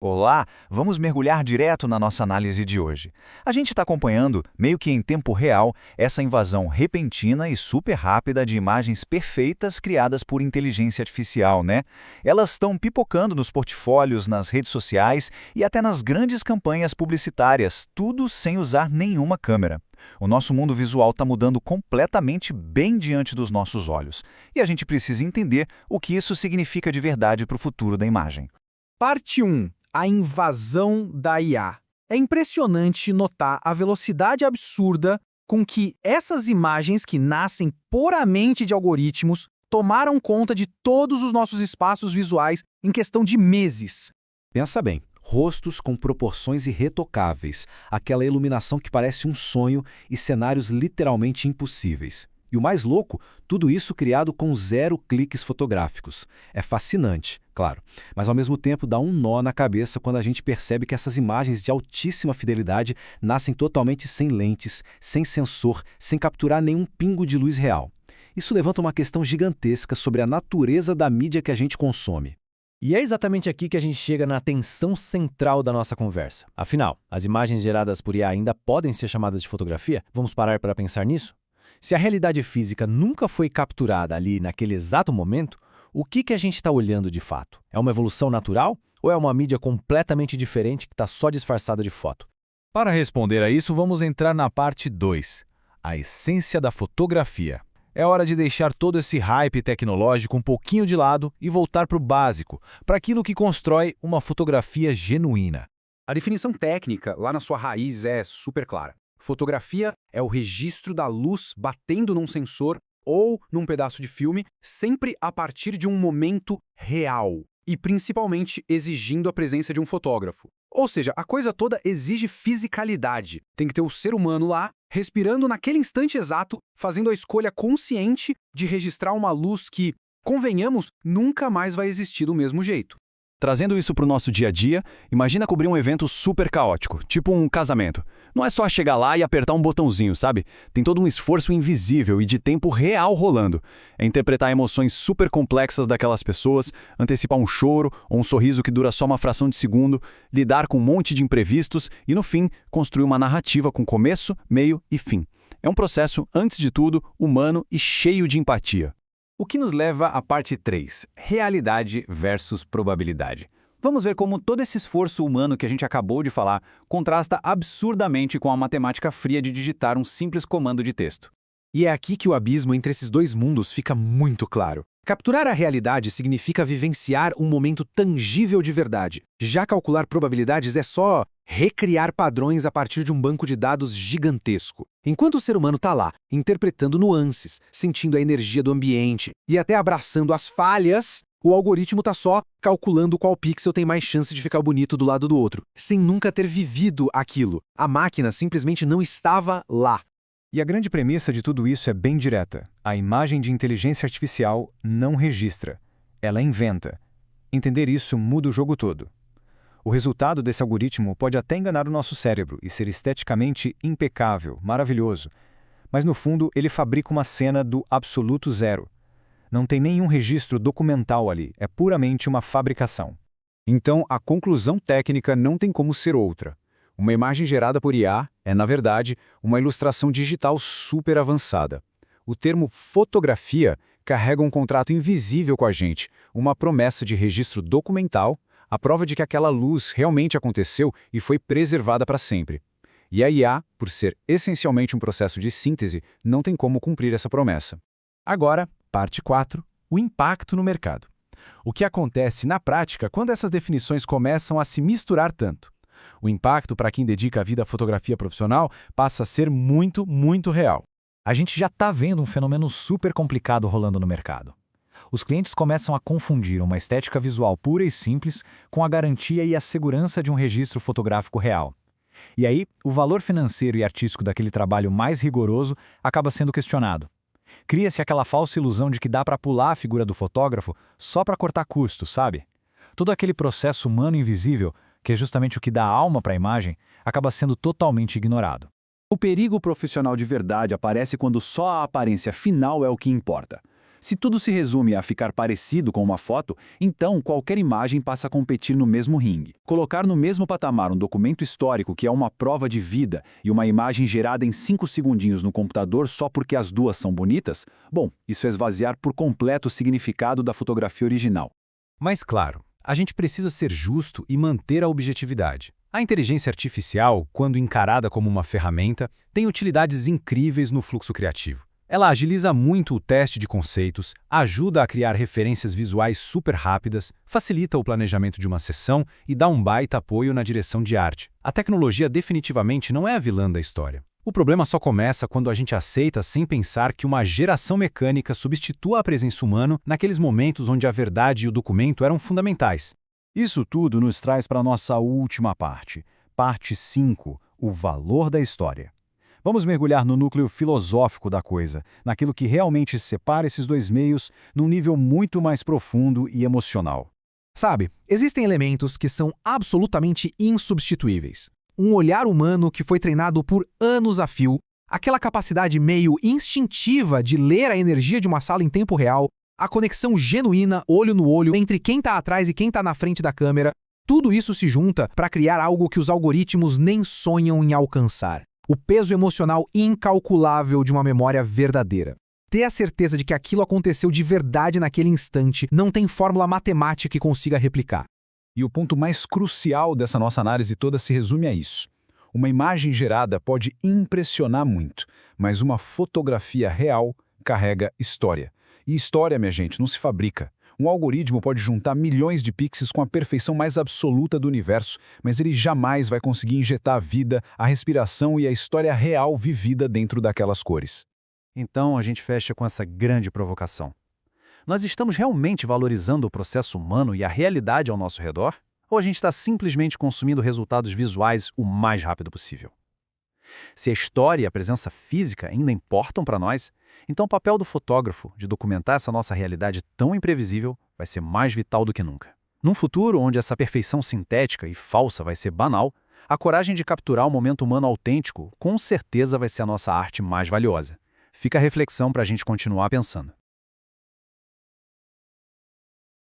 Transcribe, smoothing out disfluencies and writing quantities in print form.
Olá, vamos mergulhar direto na nossa análise de hoje. A gente está acompanhando, meio que em tempo real, essa invasão repentina e super rápida de imagens perfeitas criadas por inteligência artificial, né? Elas estão pipocando nos portfólios, nas redes sociais e até nas grandes campanhas publicitárias, tudo sem usar nenhuma câmera. O nosso mundo visual está mudando completamente bem diante dos nossos olhos. E a gente precisa entender o que isso significa de verdade para o futuro da imagem. Parte 1. A invasão da IA. É impressionante notar a velocidade absurda com que essas imagens que nascem puramente de algoritmos tomaram conta de todos os nossos espaços visuais em questão de meses. Pensa bem, rostos com proporções irretocáveis, aquela iluminação que parece um sonho e cenários literalmente impossíveis. E o mais louco, tudo isso criado com 0 cliques fotográficos. É fascinante, claro, mas ao mesmo tempo dá um nó na cabeça quando a gente percebe que essas imagens de altíssima fidelidade nascem totalmente sem lentes, sem sensor, sem capturar nenhum pingo de luz real. Isso levanta uma questão gigantesca sobre a natureza da mídia que a gente consome. E é exatamente aqui que a gente chega na tensão central da nossa conversa. Afinal, as imagens geradas por IA ainda podem ser chamadas de fotografia? Vamos parar para pensar nisso? Se a realidade física nunca foi capturada ali naquele exato momento, o que a gente está olhando de fato? É uma evolução natural ou é uma mídia completamente diferente que está só disfarçada de foto? Para responder a isso, vamos entrar na parte 2, a essência da fotografia. É hora de deixar todo esse hype tecnológico um pouquinho de lado e voltar para o básico, para aquilo que constrói uma fotografia genuína. A definição técnica, lá na sua raiz, é super clara. Fotografia é o registro da luz batendo num sensor ou num pedaço de filme, sempre a partir de um momento real e principalmente exigindo a presença de um fotógrafo. Ou seja, a coisa toda exige fisicalidade. Tem que ter o ser humano lá, respirando naquele instante exato, fazendo a escolha consciente de registrar uma luz que, convenhamos, nunca mais vai existir do mesmo jeito. Trazendo isso para o nosso dia a dia, imagina cobrir um evento super caótico, tipo um casamento. Não é só chegar lá e apertar um botãozinho, sabe? Tem todo um esforço invisível e de tempo real rolando. É interpretar emoções super complexas daquelas pessoas, antecipar um choro ou um sorriso que dura só uma fração de segundo, lidar com um monte de imprevistos e, no fim, construir uma narrativa com começo, meio e fim. É um processo, antes de tudo, humano e cheio de empatia. O que nos leva à parte 3, realidade versus probabilidade. Vamos ver como todo esse esforço humano que a gente acabou de falar contrasta absurdamente com a matemática fria de digitar um simples comando de texto. E é aqui que o abismo entre esses dois mundos fica muito claro. Capturar a realidade significa vivenciar um momento tangível de verdade. Já calcular probabilidades é só recriar padrões a partir de um banco de dados gigantesco. Enquanto o ser humano está lá, interpretando nuances, sentindo a energia do ambiente e até abraçando as falhas, o algoritmo está só calculando qual pixel tem mais chance de ficar bonito do lado do outro, sem nunca ter vivido aquilo. A máquina simplesmente não estava lá. E a grande premissa de tudo isso é bem direta. A imagem de inteligência artificial não registra, ela inventa. Entender isso muda o jogo todo. O resultado desse algoritmo pode até enganar o nosso cérebro e ser esteticamente impecável, maravilhoso, mas no fundo ele fabrica uma cena do absoluto zero. Não tem nenhum registro documental ali, é puramente uma fabricação. Então, a conclusão técnica não tem como ser outra. Uma imagem gerada por IA é, na verdade, uma ilustração digital super avançada. O termo fotografia carrega um contrato invisível com a gente, uma promessa de registro documental, a prova de que aquela luz realmente aconteceu e foi preservada para sempre. E a IA, por ser essencialmente um processo de síntese, não tem como cumprir essa promessa. Agora, parte 4, o impacto no mercado. O que acontece na prática quando essas definições começam a se misturar tanto? O impacto para quem dedica a vida à fotografia profissional passa a ser muito, muito real. A gente já está vendo um fenômeno super complicado rolando no mercado. Os clientes começam a confundir uma estética visual pura e simples com a garantia e a segurança de um registro fotográfico real. E aí, o valor financeiro e artístico daquele trabalho mais rigoroso acaba sendo questionado. Cria-se aquela falsa ilusão de que dá para pular a figura do fotógrafo só para cortar custos, sabe? Todo aquele processo humano invisível, que é justamente o que dá alma para a imagem, acaba sendo totalmente ignorado. O perigo profissional de verdade aparece quando só a aparência final é o que importa. Se tudo se resume a ficar parecido com uma foto, então qualquer imagem passa a competir no mesmo ringue. Colocar no mesmo patamar um documento histórico que é uma prova de vida e uma imagem gerada em 5 segundinhos no computador só porque as duas são bonitas? Bom, isso é esvaziar por completo o significado da fotografia original. Mas claro, a gente precisa ser justo e manter a objetividade. A inteligência artificial, quando encarada como uma ferramenta, tem utilidades incríveis no fluxo criativo. Ela agiliza muito o teste de conceitos, ajuda a criar referências visuais super rápidas, facilita o planejamento de uma sessão e dá um baita apoio na direção de arte. A tecnologia definitivamente não é a vilã da história. O problema só começa quando a gente aceita sem pensar que uma geração mecânica substitua a presença humana naqueles momentos onde a verdade e o documento eram fundamentais. Isso tudo nos traz para a nossa última parte, parte 5, o valor da história. Vamos mergulhar no núcleo filosófico da coisa, naquilo que realmente separa esses dois meios num nível muito mais profundo e emocional. Sabe, existem elementos que são absolutamente insubstituíveis. Um olhar humano que foi treinado por anos a fio, aquela capacidade meio instintiva de ler a energia de uma sala em tempo real, a conexão genuína, olho no olho, entre quem está atrás e quem está na frente da câmera, tudo isso se junta para criar algo que os algoritmos nem sonham em alcançar. O peso emocional incalculável de uma memória verdadeira. Ter a certeza de que aquilo aconteceu de verdade naquele instante não tem fórmula matemática que consiga replicar. E o ponto mais crucial dessa nossa análise toda se resume a isso. Uma imagem gerada pode impressionar muito, mas uma fotografia real carrega história. E história, minha gente, não se fabrica. Um algoritmo pode juntar milhões de pixels com a perfeição mais absoluta do universo, mas ele jamais vai conseguir injetar a vida, a respiração e a história real vivida dentro daquelas cores. Então a gente fecha com essa grande provocação. Nós estamos realmente valorizando o processo humano e a realidade ao nosso redor? Ou a gente está simplesmente consumindo resultados visuais o mais rápido possível? Se a história e a presença física ainda importam para nós, então o papel do fotógrafo de documentar essa nossa realidade tão imprevisível vai ser mais vital do que nunca. Num futuro onde essa perfeição sintética e falsa vai ser banal, a coragem de capturar o momento humano autêntico com certeza vai ser a nossa arte mais valiosa. Fica a reflexão para a gente continuar pensando.